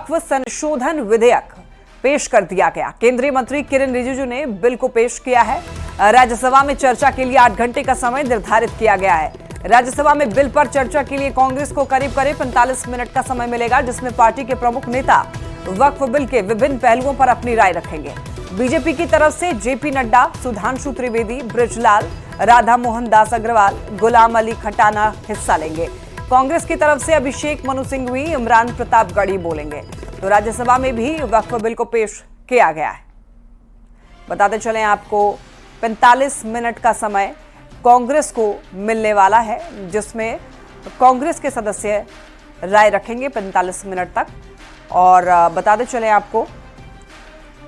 वक्फ संशोधन विधेयक पेश कर दिया गया। केंद्रीय मंत्री किरेन रिजिजू ने बिल को पेश किया है। राज्यसभा में चर्चा के लिए 8 घंटे का समय निर्धारित किया गया है। राज्यसभा में बिल पर चर्चा के लिए कांग्रेस को करीब 45 मिनट का समय मिलेगा, जिसमें पार्टी के प्रमुख नेता वक्फ बिल के विभिन्न पहलुओं पर अपनी राय रखेंगे। बीजेपी की तरफ से जेपी नड्डा, सुधांशु त्रिवेदी, बृजलाल, राधा मोहन दास अग्रवाल, गुलाम अली खटाना हिस्सा लेंगे। कांग्रेस की तरफ से अभिषेक मनु सिंघवी, इमरान प्रतापगढ़ी बोलेंगे। तो राज्यसभा में भी वक्फ बिल को पेश किया गया है। बताते चलें आपको 45 मिनट का समय कांग्रेस को मिलने वाला है, जिसमें कांग्रेस के सदस्य राय रखेंगे 45 मिनट तक। और बताते चलें आपको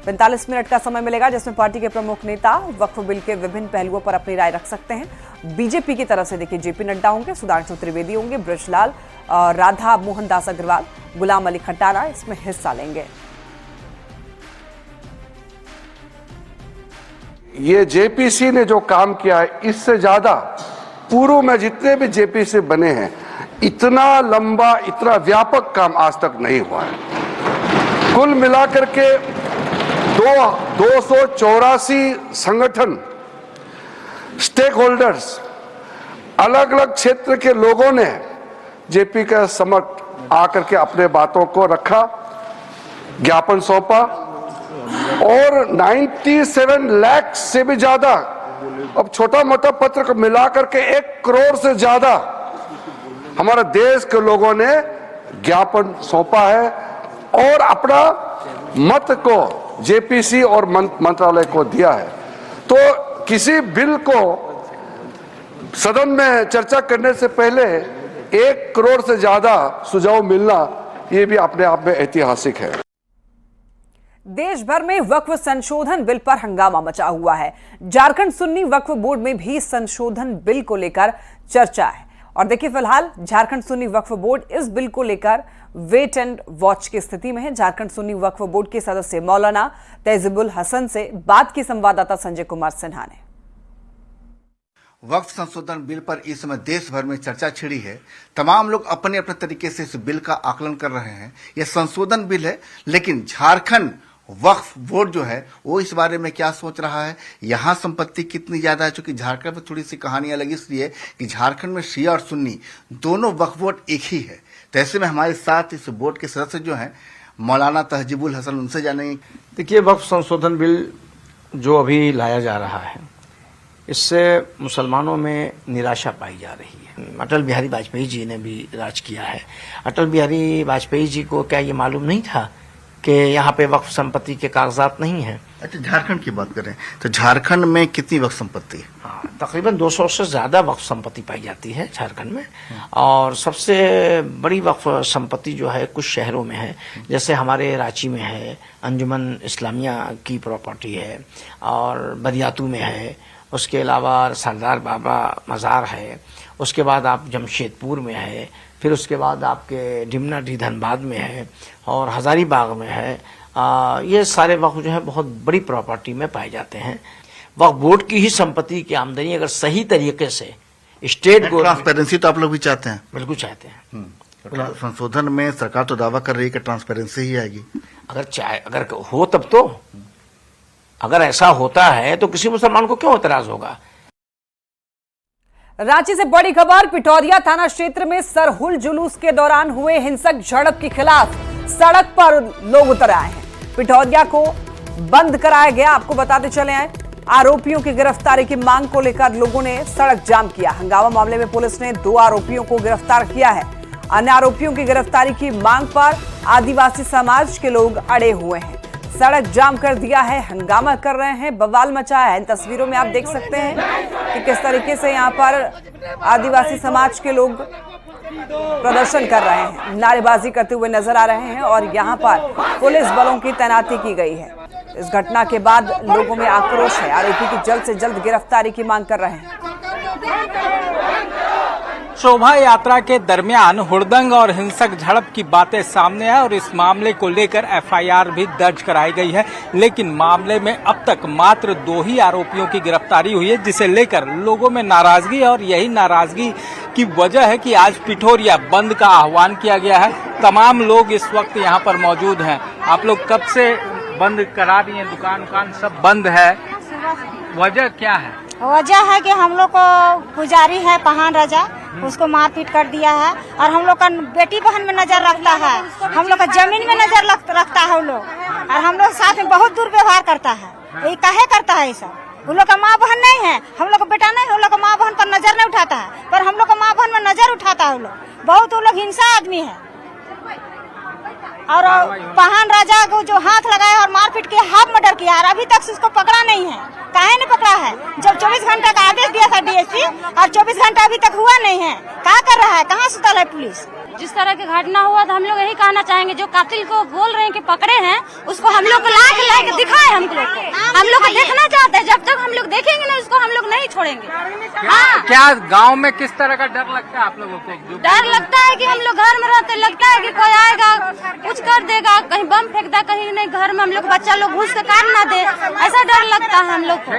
45 मिनट का समय मिलेगा, जिसमें पार्टी के प्रमुख नेता वक्फ बिल के विभिन्न पहलुओं पर अपनी राय रख सकते हैं। बीजेपी की तरफ से देखिए जेपी नड्डा होंगे, सुधांशु त्रिवेदी होंगे, बृजलाल, राधा मोहन दास अग्रवाल, गुलाम अली खटाना इसमें हिस्सा लेंगे। ये जेपीसी ने जो काम किया है, इससे ज्यादा पूर्व में जितने भी जेपीसी बने हैं, इतना लंबा, इतना व्यापक काम आज तक नहीं हुआ है। कुल मिलाकर के 284 संगठन, स्टेक होल्डर्स, अलग अलग क्षेत्र के लोगों ने जेपी के समक्ष आकर के अपने बातों को रखा, ज्ञापन सौंपा और 97 लाख से भी ज्यादा, अब छोटा मोटा पत्र को मिलाकर के 1 करोड़ से ज्यादा हमारे देश के लोगों ने ज्ञापन सौंपा है और अपना मत को जेपीसी और मंत्रालय को दिया है। तो किसी बिल को सदन में चर्चा करने से पहले 1 करोड़ से ज्यादा सुझाव मिलना, ये भी अपने आप में ऐतिहासिक है। देश भर में वक्फ संशोधन बिल पर हंगामा मचा हुआ है। झारखंड सुन्नी वक्फ बोर्ड में भी संशोधन बिल को लेकर चर्चा है। और देखिए, फिलहाल झारखंड सुन्नी वक्फ बोर्ड इस बिल को लेकर वेट एंड वॉच की स्थिति में है। झारखंड सुन्नी वक्फ बोर्ड के सदस्य मौलाना तहजीबुल हसन से बात की संवाददाता संजय कुमार सिन्हा ने। वक्फ संशोधन बिल पर इस समय देश भर में चर्चा छिड़ी है। तमाम लोग अपने अपने तरीके से इस बिल का आकलन कर रहे हैं। यह संशोधन बिल है, लेकिन झारखंड वक्फ बोर्ड जो है वो इस बारे में क्या सोच रहा है, यहाँ संपत्ति कितनी ज्यादा है। चूंकि झारखंड में थोड़ी सी कहानी अलग इसलिए कि झारखंड में शिया और सुन्नी दोनों वक्फ बोर्ड एक ही है। तो ऐसे में हमारे साथ इस बोर्ड के सदस्य जो हैं मौलाना तहजीबुल हसन, उनसे जानेंगे। देखिए, वक्फ संशोधन बिल जो अभी लाया जा रहा है, इससे मुसलमानों में निराशा पाई जा रही है। अटल बिहारी वाजपेयी जी ने भी राज किया है। अटल बिहारी वाजपेयी जी को क्या ये मालूम नहीं था कि यहाँ पे वक्फ संपत्ति के कागजात नहीं हैं? अच्छा, झारखंड की बात करें तो झारखंड में कितनी वक्फ संपत्ति है? हाँ, तकरीबन 200 से ज्यादा वक्फ संपत्ति पाई जाती है झारखंड में। और सबसे बड़ी वक्फ संपत्ति जो है कुछ शहरों में है, जैसे हमारे रांची में है, अंजुमन इस्लामिया की प्रॉपर्टी है, और बदियातू में है, उसके अलावा सरदार बाबा मज़ार है, उसके बाद आप जमशेदपुर में है, फिर उसके बाद आपके ढिमनाडी धनबाद में है और हजारीबाग में है। ये सारे वक्फ जो है बहुत बड़ी प्रॉपर्टी में पाए जाते हैं। वक्फ बोर्ड की ही संपत्ति की आमदनी अगर सही तरीके से स्टेट को, ट्रांसपेरेंसी तो आप लोग भी चाहते हैं? बिल्कुल चाहते हैं। संशोधन में सरकार तो दावा कर रही है कि ट्रांसपेरेंसी ही आएगी। अगर हो तब तो, अगर ऐसा होता है तो किसी मुसलमान को क्यों एतराज होगा। रांची से बड़ी खबर, पिठौरिया थाना क्षेत्र में सरहुल जुलूस के दौरान हुए हिंसक झड़प के खिलाफ सड़क पर लोग उतर आए हैं। पिठौरिया को बंद कराया गया। आपको बताते चले हैं, आरोपियों की गिरफ्तारी की मांग को लेकर लोगों ने सड़क जाम किया। हंगामा मामले में पुलिस ने 2 आरोपियों को गिरफ्तार किया है। अन्य आरोपियों की गिरफ्तारी की मांग पर आदिवासी समाज के लोग अड़े हुए हैं। सड़क जाम कर दिया है, हंगामा कर रहे हैं, बवाल मचा है। इन तस्वीरों में आप देख सकते हैं कि किस तरीके से यहाँ पर आदिवासी समाज के लोग प्रदर्शन कर रहे हैं, नारेबाजी करते हुए नजर आ रहे हैं और यहाँ पर पुलिस बलों की तैनाती की गई है। इस घटना के बाद लोगों में आक्रोश है। आरोपी की जल्द से जल्द गिरफ्तारी की मांग कर रहे हैं। शोभा यात्रा के दरमियान हुड़दंग और हिंसक झड़प की बातें सामने आई और इस मामले को लेकर एफआईआर भी दर्ज कराई गई है, लेकिन मामले में अब तक मात्र 2 ही आरोपियों की गिरफ्तारी हुई है, जिसे लेकर लोगों में नाराजगी और यही नाराजगी की वजह है कि आज पिठोरिया बंद का आह्वान किया गया है। तमाम लोग इस वक्त यहाँ पर मौजूद हैं। आप लोग कब से बंद करा दिए? दुकान सब बंद है, वजह क्या है? वजह है कि हम लोग को पुजारी है पहान राजा, उसको मारपीट कर दिया है और हम लोग का बेटी बहन में नजर रखता है, हम लोग का जमीन में नजर रखता है वो लोग, और हम लोग साथ में बहुत दुर्व्यवहार करता है। ये काहे करता है ऐसा? उन लोग का माँ बहन नहीं है, हम लोग का बेटा नहीं है, उन लोग का माँ बहन पर नजर नहीं उठाता है, पर हम लोग का माँ बहन में नजर उठाता है। वो लोग बहुत, वो लोग हिंसा आदमी है। और पहान राजा को जो हाथ लगाया और मारपीट किया, हाफ मर्डर किया, और अभी तक उसको पकड़ा नहीं है। काहे नहीं पकड़ा है? जब 24 घंटा का आदेश दिया था डीएसपी, और 24 घंटा अभी तक हुआ नहीं है। क्या कर रहा है? कहाँ सुतल है पुलिस? जिस तरह की घटना हुआ तो हम लोग यही कहना चाहेंगे, जो कातिल को बोल रहे हैं कि पकड़े हैं, उसको हम लोग लाके दिखाए। हम लोग को देखना चाहते हैं। जब तक हम लोग देखेंगे ना इसको, हम लोग नहीं छोड़ेंगे। क्या गांव में किस तरह का डर लगता है आप लोगों को? डर लगता है कि हम लोग घर में रहते, लगता है कि कोई आएगा कुछ कर देगा, कहीं बम फेंक देगा, कहीं नहीं घर में हम लोग बच्चा लोग घुस के काट ना दे, ऐसा डर लगता है हम लोग को।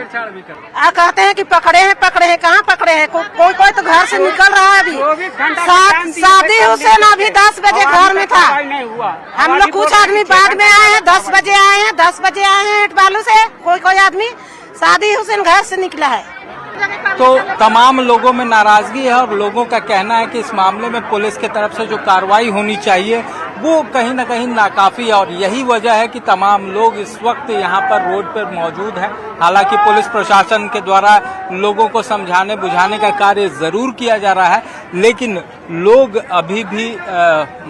कहते हैं कि पकड़े हैं, कहाँ पकड़े हैं? कोई तो घर से निकल रहा है अभी। शादी हुसैन अभी 10 बजे घर में था। हम लोग कुछ आदमी बाद में आए हैं, 10 बजे आए हैं ईंट बालू से। कोई आदमी शादी हुसैन घर से निकला है। तो तमाम लोगों में नाराजगी है और लोगों का कहना है कि इस मामले में पुलिस की तरफ से जो कार्रवाई होनी चाहिए वो कहीं न कहीं नाकाफी है, और यही वजह है कि तमाम लोग इस वक्त यहाँ पर रोड पर मौजूद हैं। हालांकि पुलिस प्रशासन के द्वारा लोगों को समझाने बुझाने का कार्य जरूर किया जा रहा है, लेकिन लोग अभी भी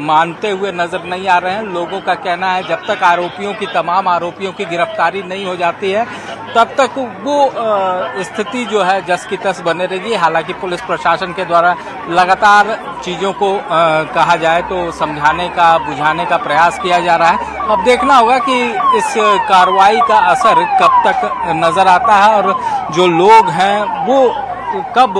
मानते हुए नजर नहीं आ रहे हैं। लोगों का कहना है जब तक तमाम आरोपियों की गिरफ्तारी नहीं हो जाती है, तब तक वो स्थिति जो है जस की तस बने रहेगी। हालांकि पुलिस प्रशासन के द्वारा लगातार चीजों को कहा जाए तो समझाने का बुझाने का प्रयास किया जा रहा है। अब देखना होगा कि इस कार्रवाई का असर कब तक नजर आता है और जो लोग हैं वो कब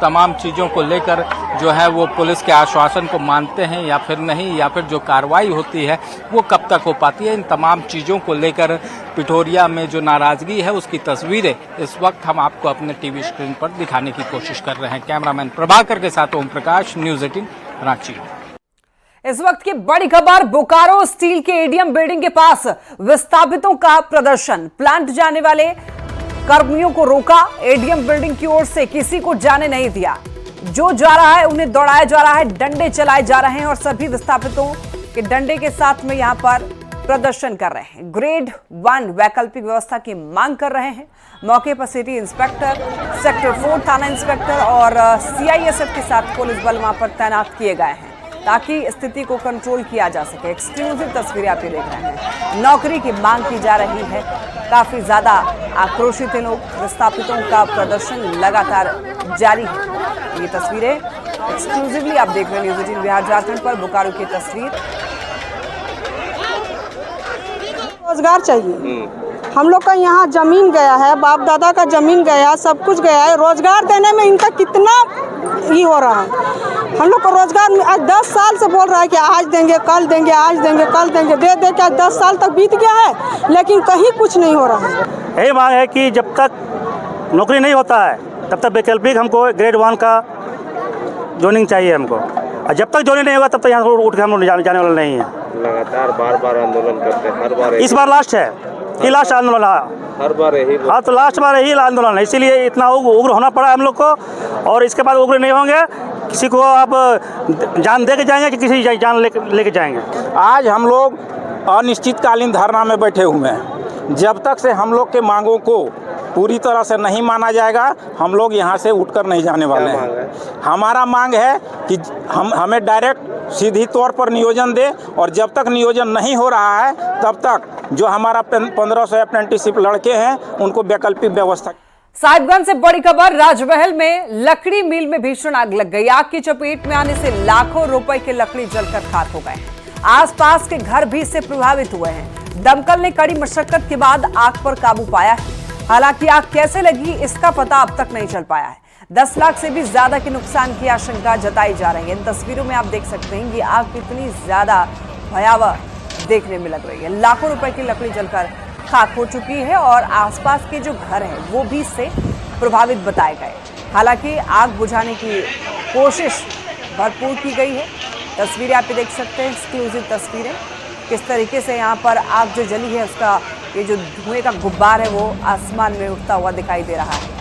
तमाम चीज़ों को लेकर जो है वो पुलिस के आश्वासन को मानते हैं या फिर नहीं, या फिर जो कार्रवाई होती है वो कब तक हो पाती है। इन तमाम चीज़ों को लेकर पिठोरिया में जो नाराज़गी है उसकी तस्वीरें इस वक्त हम आपको अपने टीवी स्क्रीन पर दिखाने की कोशिश कर रहे हैं। कैमरामैन प्रभाकर के साथ ओम प्रकाश, न्यूज़ 18 रांची। इस वक्त की बड़ी खबर, बोकारो स्टील के एडीएम बिल्डिंग के पास विस्थापितों का प्रदर्शन। प्लांट जाने वाले कर्मियों को रोका, एडीएम बिल्डिंग की ओर से किसी को जाने नहीं दिया। जो जा रहा है उन्हें दौड़ाया जा रहा है, डंडे चलाए जा रहे हैं और सभी विस्थापितों के डंडे के साथ में यहां पर प्रदर्शन कर रहे हैं। ग्रेड 1 वैकल्पिक व्यवस्था की मांग कर रहे हैं। मौके पर सिटी इंस्पेक्टर, सेक्टर 4 थाना इंस्पेक्टर और सीआईएसएफ के साथ पुलिस बल वहां पर तैनात किए गए हैं ताकि स्थिति को कंट्रोल किया जा सके। एक्सक्लूसिव तस्वीरें आप ये देख रहे हैं। नौकरी की मांग की जा रही है। काफी ज्यादा आक्रोशित हैं लोग। विस्थापितों का प्रदर्शन लगातार जारी है। ये तस्वीरें एक्सक्लूसिवली आप देख रहे हैं न्यूज़ 18 बिहार झारखंड पर। बोकारो की तस्वीर। रोजगार चाहिए। हम लोग का यहाँ जमीन गया है, बाप दादा का जमीन गया, सब कुछ गया है। रोजगार देने में इनका कितना ये हो रहा है। हम लोग को रोजगार आज 10 साल से बोल रहा है कि आज देंगे, कल देंगे, आज देंगे, कल देंगे, दे के आज 10 साल तक बीत गया है, लेकिन कहीं कुछ नहीं हो रहा है। यही मांग है कि जब तक नौकरी नहीं होता है तब तक वैकल्पिक हमको ग्रेड 1 का जोइनिंग चाहिए हमको, और जब तक जोइनिंग नहीं होगा तब तक यहाँ उठ के हम लोग जाने वाले नहीं है। लगातार बार आंदोलन करते हैं, हर बार इस बार लास्ट है, ये लास्ट आंदोलन है, हर बार यही। हाँ, तो लास्ट बार यही आंदोलन है, इसीलिए इतना उग्र होना पड़ा हम लोग को। और इसके बाद उग्र नहीं होंगे, किसी को आप जान दे के जाएंगे कि किसी जान लेके जाएंगे। आज हम लोग अनिश्चितकालीन धरना में बैठे हुए हैं। जब तक से हम लोग के मांगों को पूरी तरह से नहीं माना जाएगा, हम लोग यहाँ से उठकर नहीं जाने वाले हैं। हमारा मांग है कि हमें डायरेक्ट सीधी तौर पर नियोजन दे, और जब तक नियोजन नहीं हो रहा है तब तक जो हमारा 1500 अप्रेंटिसशिप लड़के हैं उनको वैकल्पिक व्यवस्था। साहिबगंज से बड़ी खबर, राजमहल में लकड़ी मिल में भीषण आग लग गई। आग की चपेट में आने से लाखों रुपए के लकड़ी जलकर खाक हो गए। आसपास के घर भी इससे प्रभावित हुए हैं। दमकल ने कड़ी मशक्कत के बाद आग पर काबू पाया है। हालांकि आग कैसे लगी इसका पता अब तक नहीं चल पाया है। 10 लाख से भी ज्यादा के नुकसान की आशंका जताई जा रही है। इन तस्वीरों में आप देख सकते हैं ये आग कितनी ज्यादा भयावह देखने में लग रही है। लाखों रुपए की लकड़ी जलकर खाक हो चुकी है और आसपास के जो घर हैं वो भी इससे प्रभावित बताए गए। हालांकि आग बुझाने की कोशिश भरपूर की गई है। तस्वीरें आप देख सकते हैं, एक्सक्लूसिव तस्वीरें, किस तरीके से यहाँ पर आग जो जली है उसका ये जो धुएं का गुब्बार है वो आसमान में उठता हुआ दिखाई दे रहा है।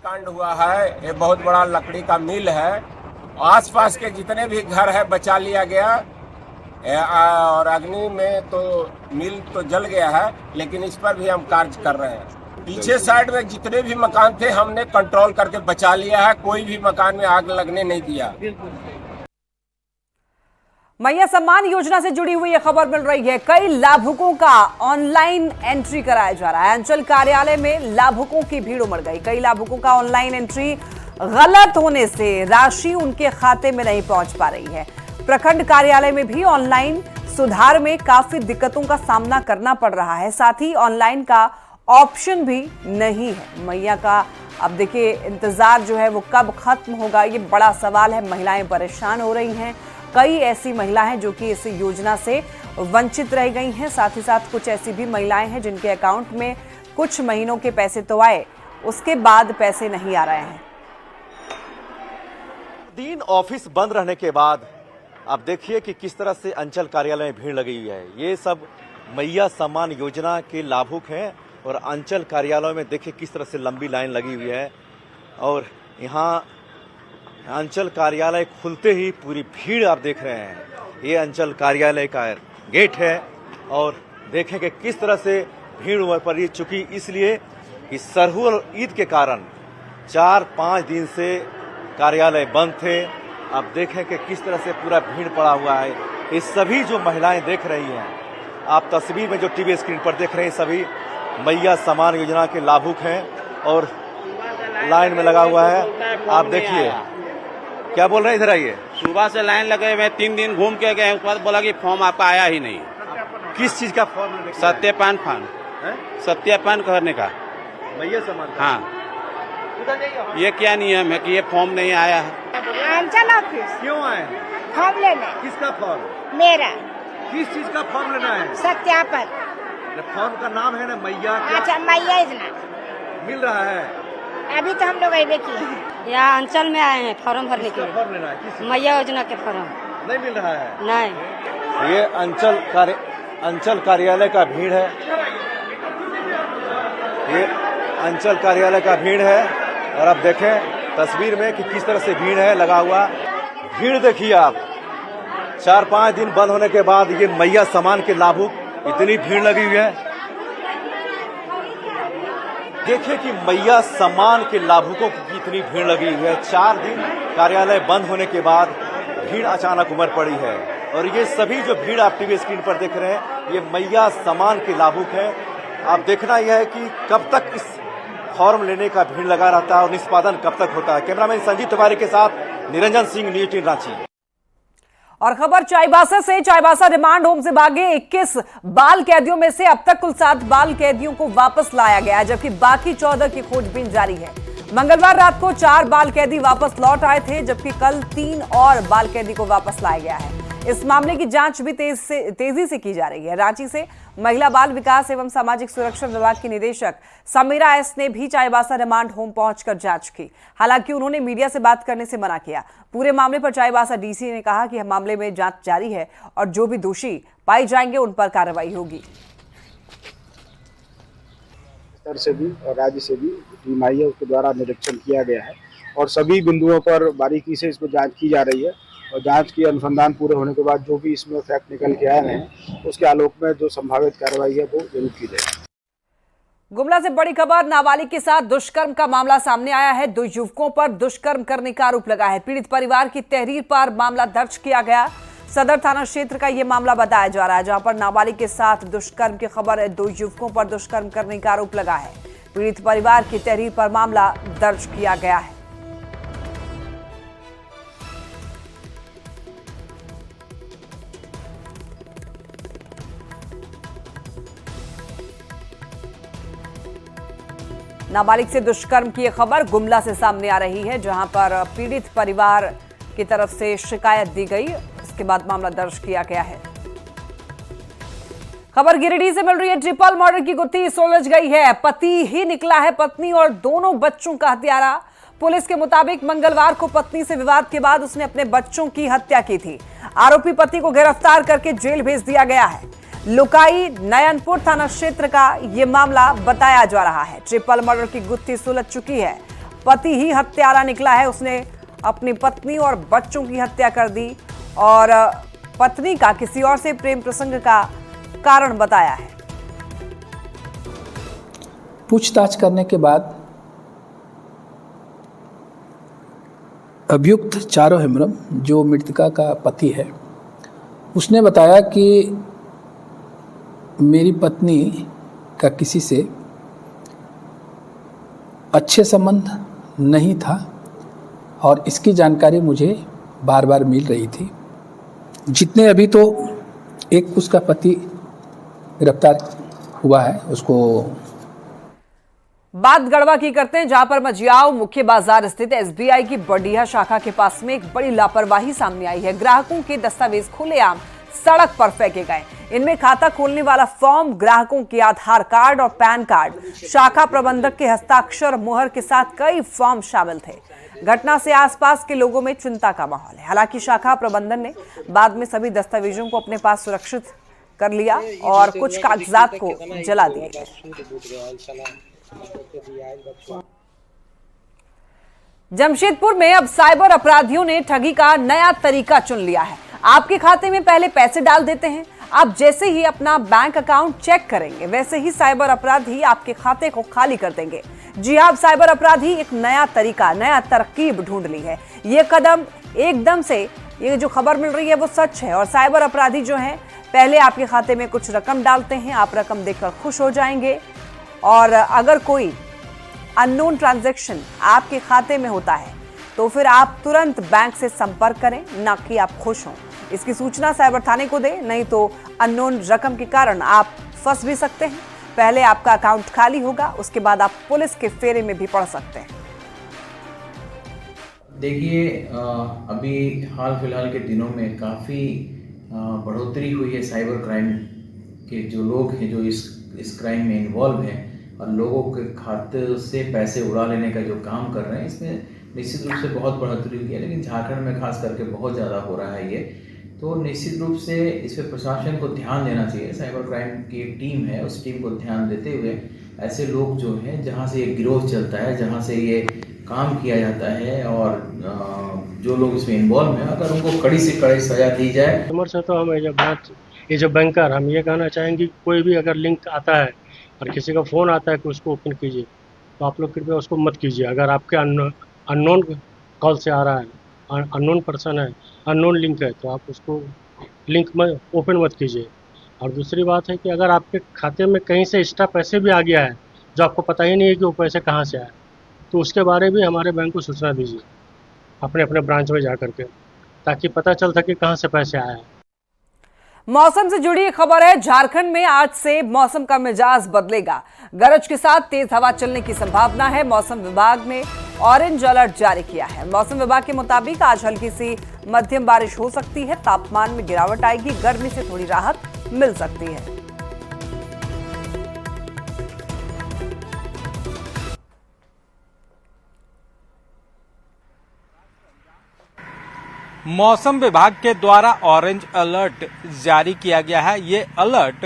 कांड हुआ है, ये बहुत बड़ा लकड़ी का मिल है। आसपास के जितने भी घर है बचा लिया गया और अग्नि में तो मिल तो जल गया है, लेकिन इस पर भी हम कार्य कर रहे हैं। पीछे साइड में जितने भी मकान थे हमने कंट्रोल करके बचा लिया है, कोई भी मकान में आग लगने नहीं दिया। मैया सम्मान योजना से जुड़ी हुई यह खबर मिल रही है। कई लाभुकों का ऑनलाइन एंट्री कराया जा रहा है। अंचल कार्यालय में लाभुकों की भीड़ उमड़ गई। कई लाभुकों का ऑनलाइन एंट्री गलत होने से राशि उनके खाते में नहीं पहुंच पा रही है। प्रखंड कार्यालय में भी ऑनलाइन सुधार में काफी दिक्कतों का सामना करना पड़ रहा है। साथ ही ऑनलाइन का ऑप्शन भी नहीं है। मैया का अब देखिए इंतजार जो है वो कब खत्म होगा, ये बड़ा सवाल है। महिलाएं परेशान हो रही हैं। कई ऐसी महिलाएं हैं जो कि इस योजना से वंचित रह गई हैं। साथ ही साथ कुछ ऐसी भी महिलाएं हैं जिनके अकाउंट में कुछ महीनों के पैसे तो आए, उसके बाद पैसे नहीं आ रहे हैं। दिन ऑफिस बंद रहने के बाद आप देखिए कि किस तरह से अंचल कार्यालय में भीड़ लगी हुई है। ये सब मैया सम्मान योजना के लाभुक हैं और अंचल कार्यालय में देखिए किस तरह से लंबी लाइन लगी हुई है। और यहाँ अंचल कार्यालय खुलते ही पूरी भीड़ आप देख रहे हैं। ये अंचल कार्यालय का गेट है और देखें कि किस तरह से भीड़ उमड़ पड़ी, चूंकि इसलिए कि सरहू और ईद के कारण 4-5 दिन से कार्यालय बंद थे। अब देखें कि किस तरह से पूरा भीड़ पड़ा हुआ है। ये सभी जो महिलाएं देख रही हैं, आप तस्वीर में जो टीवी स्क्रीन पर देख रहे हैं, सभी मैया सम्मान योजना के लाभुक हैं और लाइन में लगा हुआ है। आप देखिए क्या बोल रहे हैं, इधर आइए। सुबह से लाइन लगे हुए, 3 दिन घूम के गए, उसके बाद बोला कि फॉर्म आपका आया ही नहीं। किस चीज का फॉर्म? सत्यापन फॉर्म, सत्यापन करने का मैया सम्मान। हाँ, ये क्या नियम है कि ये फॉर्म नहीं आया है? अंचल ऑफिस क्यों आए? फॉर्म लेने। किसका फॉर्म? मेरा। किस चीज का फॉर्म लेना है? सत्यापन। फॉर्म का नाम है ना मैया। अच्छा, मैया इतना मिल रहा है? अभी तो हम लोग अबे किए हैं। यहाँ अंचल में आए हैं फॉर्म भरने के लिए। फॉर्म लेना है? मैया योजना के फॉर्म नहीं मिल रहा है? नहीं। ये अंचल कार्यालय का भीड़ है। ये अंचल कार्यालय का भीड़ है और अब देखें तस्वीर में कि किस तरह से भीड़ है लगा हुआ। भीड़ देखिए आप, 4-5 दिन बंद होने के बाद ये मैया सम्मान के लाभुक इतनी भीड़ लगी हुई है। देखिए कि मैया सम्मान के लाभुकों की इतनी भीड़ लगी हुई है। 4 दिन कार्यालय बंद होने के बाद भीड़ अचानक उमड़ पड़ी है और ये सभी जो भीड़ आप टीवी स्क्रीन पर देख रहे हैं, ये मैया सम्मान के लाभुक हैं। आप देखना यह है कि कब तक इस फॉर्म लेने का भीड़ लगा रहता है और निष्पादन कब तक होता है। कैमरामैन संजीव तिवारी के साथ निरंजन सिंह, न्यूज़ 18 रांची। और खबर चाईबासा से। चाईबासा रिमांड होम से भागे 21 बाल कैदियों में से अब तक कुल 7 बाल कैदियों को वापस लाया गया है, जबकि बाकी 14 की खोजबीन जारी है। मंगलवार रात को 4 बाल कैदी वापस लौट आए थे, जबकि कल 3 और बाल कैदी को वापस लाया गया है। इस मामले की जांच भी तेजी से की जा रही है। रांची से महिला बाल विकास एवं सामाजिक सुरक्षा विभाग की निदेशक समीरा एस ने भी चाईबासा रिमांड होम पहुंचकर जांच की। हालांकि उन्होंने मीडिया से बात करने से मना किया। पूरे मामले पर चाईबासा डीसी ने कहा कि मामले में जांच जारी है और जो भी दोषी पाए जाएंगे उन पर कार्रवाई होगी। स्तर से भी और राज्य से भी टीम आई है, उसके द्वारा निरीक्षण किया गया है और सभी बिंदुओं पर बारीकी से इसको जांच की जा रही है और जांच की अनुसंधान पूरे होने के बाद जो भी इसमें फैक्ट निकल के आए हैं उसके आलोक में जो संभावित कार्रवाई है वो जरूर की जाएगी। गुमला से बड़ी खबर, नाबालिग के साथ दुष्कर्म का मामला सामने आया है। 2 युवकों पर दुष्कर्म करने का आरोप लगा है। पीड़ित परिवार की तहरीर पर मामला दर्ज किया गया। सदर थाना क्षेत्र का यह मामला बताया जा रहा है, जहां पर नाबालिग के साथ दुष्कर्म की खबर है। 2 युवकों पर दुष्कर्म करने का आरोप लगा है। पीड़ित परिवार की तहरीर पर मामला दर्ज किया गया है। नाबालिग से दुष्कर्म की खबर गुमला से सामने आ रही है, जहां पर पीड़ित परिवार की तरफ से शिकायत दी गई। इसके बाद मामला दर्ज किया गया है। खबर गिरिडीह से मिल रही है। ट्रिपल मर्डर की गुत्थी सुलझ गई है। पति ही निकला है पत्नी और दोनों बच्चों का हत्यारा। पुलिस के मुताबिक मंगलवार को पत्नी से विवाद के बाद उसने अपने बच्चों की हत्या की थी। आरोपी पति को गिरफ्तार करके जेल भेज दिया गया है। लुकाई नयनपुर थाना क्षेत्र का यह मामला बताया जा रहा है। ट्रिपल मर्डर की गुत्थी सुलझ चुकी है। पति ही हत्यारा निकला है। उसने अपनी पत्नी और बच्चों की हत्या कर दी और पत्नी का किसी और से प्रेम प्रसंग का कारण बताया है। पूछताछ करने के बाद अभियुक्त चारो हेम्ब्रम, जो मृतका का पति है, उसने बताया कि मेरी पत्नी का किसी से अच्छे संबंध नहीं था और इसकी जानकारी मुझे बार बार मिल रही थी। जितने अभी तो एक उसका पति गिरफ्तार हुआ है, उसको बात गढ़वा की करते हैं, जहां पर मजियाओं मुख्य बाजार स्थित एसबीआई की बडिया शाखा के पास में एक बड़ी लापरवाही सामने आई है। ग्राहकों के दस्तावेज खुलेआम सड़क पर फेंके गए। इनमें खाता खोलने वाला फॉर्म, ग्राहकों के आधार कार्ड और पैन कार्ड, शाखा प्रबंधक के हस्ताक्षर मुहर के साथ कई फॉर्म शामिल थे। घटना से आसपास के लोगों में चिंता का माहौल है। हालांकि शाखा प्रबंधन ने बाद में सभी दस्तावेजों को अपने पास सुरक्षित कर लिया और कुछ कागजात को जला दिए। जमशेदपुर में अब साइबर अपराधियों ने ठगी का नया तरीका चुन लिया है। आपके खाते में पहले पैसे डाल देते हैं। आप जैसे ही अपना बैंक अकाउंट चेक करेंगे, वैसे ही साइबर अपराधी आपके खाते को खाली कर देंगे। जी हां, साइबर अपराधी एक नया तरीका, नया तरकीब ढूंढ ली है। ये कदम एकदम से, ये जो खबर मिल रही है वो सच है। और साइबर अपराधी जो हैं, पहले आपके खाते में कुछ रकम डालते हैं, आप रकम देखकर खुश हो जाएंगे और अगर कोई अननोन ट्रांजैक्शन आपके खाते में होता है तो फिर आप तुरंत बैंक से संपर्क करें, ना कि आप खुश हों। इसकी सूचना साइबर थाने को दें, नहीं तो अननोन रकम के कारण आप फंस भी सकते हैं। पहले आपका अकाउंट खाली होगा, उसके बाद आप पुलिस के फेरे में भी पड़ सकते हैं। देखिए, अभी हाल फिलहाल के दिनों में काफ़ी बढ़ोतरी हुई है साइबर क्राइम के। जो लोग हैं जो इस क्राइम में इन्वॉल्व हैं और लोगों के खाते से पैसे उड़ा लेने का जो काम कर रहे हैं, इसमें निश्चित रूप से बहुत बढ़ोतरी हुई है। लेकिन झारखंड में खास करके बहुत ज़्यादा हो रहा है ये, तो निश्चित रूप से इस पर प्रशासन को ध्यान देना चाहिए। साइबर क्राइम की एक टीम है, उस टीम को ध्यान देते हुए ऐसे लोग जो हैं, जहाँ से ये गिरोह चलता है, जहाँ से ये काम किया जाता है और जो लोग इसमें इन्वॉल्व हैं, अगर उनको कड़ी से कड़ी सजा दी जाए। कस्टमर से तो हम ये बैंकर, हम ये कहना चाहेंगे, कोई भी अगर लिंक आता है और किसी का फ़ोन आता है कि उसको ओपन कीजिए, तो आप लोग कृपया उसको मत कीजिए। अगर आपके अननोन कॉल से आ रहा है, अननोन पर्सन है, अननोन लिंक है, तो आप उसको लिंक में ओपन मत कीजिए। और दूसरी बात है कि अगर आपके खाते में कहीं से एक्स्ट्रा पैसे भी आ गया है, जो आपको पता ही नहीं है कि वो पैसे कहाँ से आए, तो उसके बारे में हमारे बैंक को सूचना दीजिए अपने अपने ब्रांच में जा करके, ताकि पता चल सके कहाँ से पैसे आए हैं। मौसम से जुड़ी खबर है। झारखंड में आज से मौसम का मिजाज बदलेगा। गरज के साथ तेज हवा चलने की संभावना है। मौसम विभाग ने ऑरेंज अलर्ट जारी किया है। मौसम विभाग के मुताबिक आज हल्की सी मध्यम बारिश हो सकती है। तापमान में गिरावट आएगी। गर्मी से थोड़ी राहत मिल सकती है। मौसम विभाग के द्वारा ऑरेंज अलर्ट जारी किया गया है। ये अलर्ट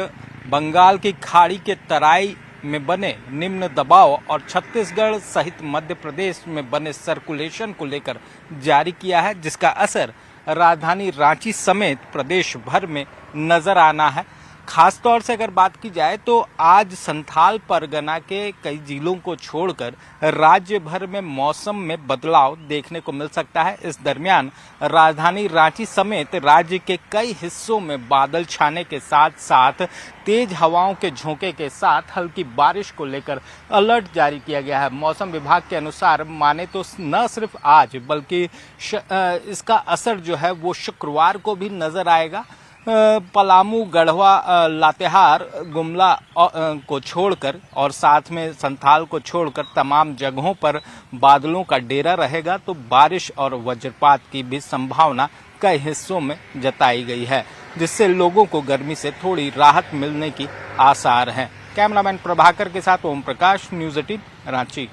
बंगाल की खाड़ी के तराई में बने निम्न दबाव और छत्तीसगढ़ सहित मध्य प्रदेश में बने सर्कुलेशन को लेकर जारी किया है, जिसका असर राजधानी रांची समेत प्रदेश भर में नजर आना है। खास तौर से अगर बात की जाए तो आज संथाल परगना के कई जिलों को छोड़कर राज्य भर में मौसम में बदलाव देखने को मिल सकता है। इस दरमियान राजधानी रांची समेत राज्य के कई हिस्सों में बादल छाने के साथ साथ तेज हवाओं के झोंके के साथ हल्की बारिश को लेकर अलर्ट जारी किया गया है। मौसम विभाग के अनुसार माने तो न सिर्फ आज बल्कि इसका असर जो है वो शुक्रवार को भी नजर आएगा। पलामू, गढ़वा, लातेहार, गुमला को छोड़कर और साथ में संथाल को छोड़कर तमाम जगहों पर बादलों का डेरा रहेगा, तो बारिश और वज्रपात की भी संभावना कई हिस्सों में जताई गई है, जिससे लोगों को गर्मी से थोड़ी राहत मिलने की आसार हैं। कैमरामैन प्रभाकर के साथ ओम प्रकाश, न्यूज़ 18 रांची।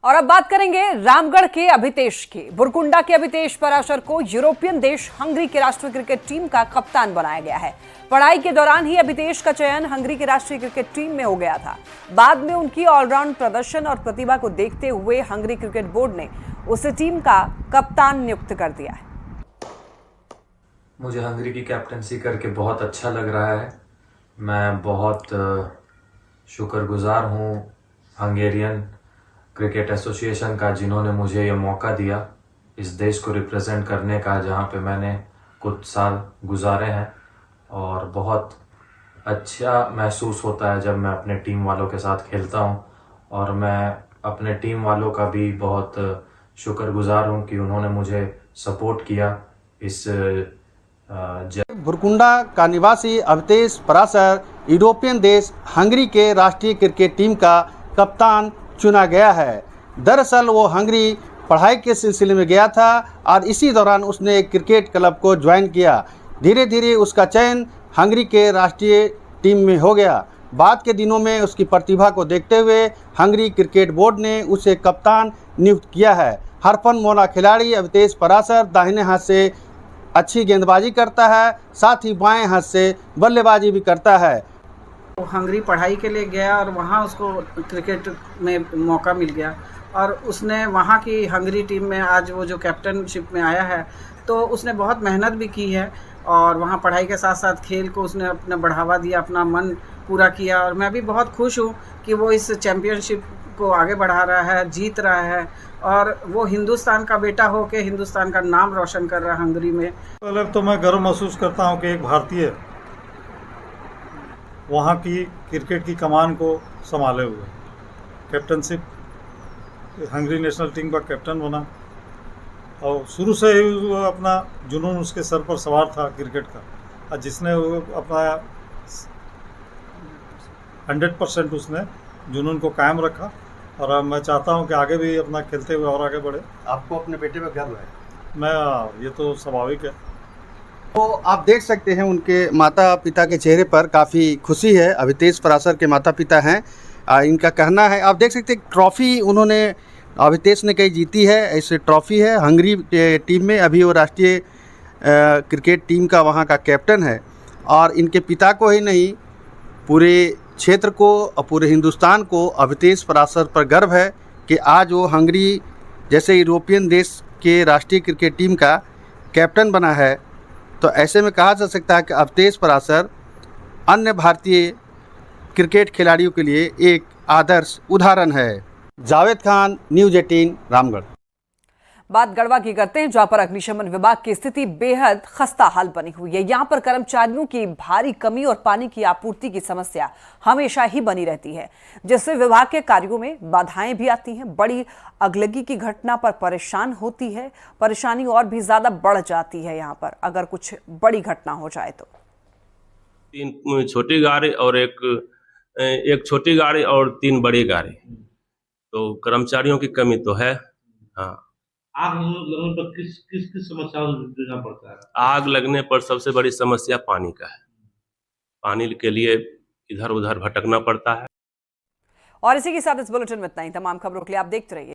और अब बात करेंगे रामगढ़ के अभितेश की। बुरकुंडा के अभितेश पराशर को यूरोपियन देश हंगरी की राष्ट्रीय क्रिकेट टीम का कप्तान बनाया गया है। पढ़ाई के दौरान ही अभितेश का चयन हंगरी की राष्ट्रीय क्रिकेट टीम में हो गया था। बाद में उनकी ऑलराउंड प्रदर्शन और प्रतिभा को देखते हुए हंगरी क्रिकेट बोर्ड ने उसे टीम का कप्तान नियुक्त कर दिया है। मुझे हंगरी की कैप्टनसी करके बहुत अच्छा लग रहा है। मैं बहुत शुक्रगुजार हूँ हंगेरियन क्रिकेट एसोसिएशन का, जिन्होंने मुझे ये मौका दिया इस देश को रिप्रेजेंट करने का, जहाँ पे मैंने कुछ साल गुजारे हैं। और बहुत अच्छा महसूस होता है जब मैं अपने टीम वालों के साथ खेलता हूँ। और मैं अपने टीम वालों का भी बहुत शुक्रगुजार हूँ कि उन्होंने मुझे सपोर्ट किया इस बुरकुंडा का निवासी अभितेश पराशर यूरोपियन देश हंगरी के राष्ट्रीय क्रिकेट टीम का कप्तान चुना गया है। दरअसल वो हंगरी पढ़ाई के सिलसिले में गया था और इसी दौरान उसने एक क्रिकेट क्लब को ज्वाइन किया। धीरे धीरे उसका चयन हंगरी के राष्ट्रीय टीम में हो गया। बाद के दिनों में उसकी प्रतिभा को देखते हुए हंगरी क्रिकेट बोर्ड ने उसे कप्तान नियुक्त किया है। हरफन मोना खिलाड़ी अभितेश पराशर दाहिने हाथ से अच्छी गेंदबाजी करता है, साथ ही बाएं हाथ से बल्लेबाजी भी करता है। वो हंगरी पढ़ाई के लिए गया और वहाँ उसको क्रिकेट में मौका मिल गया और उसने वहाँ की हंगरी टीम में आज वो जो कैप्टनशिप में आया है, तो उसने बहुत मेहनत भी की है और वहाँ पढ़ाई के साथ साथ खेल को उसने अपना बढ़ावा दिया, अपना मन पूरा किया। और मैं भी बहुत खुश हूँ कि वो इस चैम्पियनशिप को आगे बढ़ा रहा है, जीत रहा है और वो हिंदुस्तान का बेटा हो के हिंदुस्तान का नाम रोशन कर रहा है हंगरी में। पहले तो मैं गर्व महसूस करता हूँ कि एक भारतीय वहाँ की क्रिकेट की कमान को संभाले हुए कैप्टनशिप हंगरी नेशनल टीम का कैप्टन बना और शुरू से ही वो अपना जुनून उसके सर पर सवार था क्रिकेट का, और जिसने वो अपना 100% उसने जुनून को कायम रखा। और मैं चाहता हूं कि आगे भी अपना खेलते हुए और आगे बढ़े। आपको अपने बेटे पर गर्व है? ये तो स्वाभाविक है। तो आप देख सकते हैं उनके माता पिता के चेहरे पर काफ़ी खुशी है। अभितेश पराशर के माता पिता हैं, इनका कहना है, आप देख सकते हैं ट्रॉफ़ी उन्होंने अभितेश ने कहीं जीती है, ऐसे ट्रॉफ़ी है हंगरी टीम में। अभी वो राष्ट्रीय क्रिकेट टीम का वहाँ का कैप्टन है और इनके पिता को ही नहीं पूरे क्षेत्र को और पूरे हिंदुस्तान को अभितेश पराशर पर गर्व है कि आज वो हंगरी जैसे यूरोपियन देश के राष्ट्रीय क्रिकेट टीम का कैप्टन बना है। तो ऐसे में कहा जा सकता है कि अभितेश पराशर अन्य भारतीय क्रिकेट खिलाड़ियों के लिए एक आदर्श उदाहरण है। जावेद खान, न्यूज़ 18, रामगढ़। बात गढ़वा की करते हैं, जहां पर अग्निशमन विभाग की स्थिति बेहद खस्ता हाल बनी हुई है। यहां पर कर्मचारियों की भारी कमी और पानी की आपूर्ति की समस्या हमेशा ही बनी रहती है, जिससे विभाग के कार्यों में बाधाएं भी आती हैं। बड़ी अगलगी की घटना पर परेशान होती है, परेशानी और भी ज्यादा बढ़ जाती है यहां पर अगर कुछ बड़ी घटना हो जाए तो। 3 छोटी गाड़ी और एक छोटी गाड़ी और 3 बड़ी गाड़ी, तो कर्मचारियों की कमी तो है। हाँ, आग लगने पर किस समस्या से जूझना पड़ता है? आग लगने पर सबसे बड़ी समस्या पानी का है। पानी के लिए इधर उधर भटकना पड़ता है। और इसी के साथ इस बुलेटिन में इतना ही। तमाम खबरों के लिए आप देखते रहिए।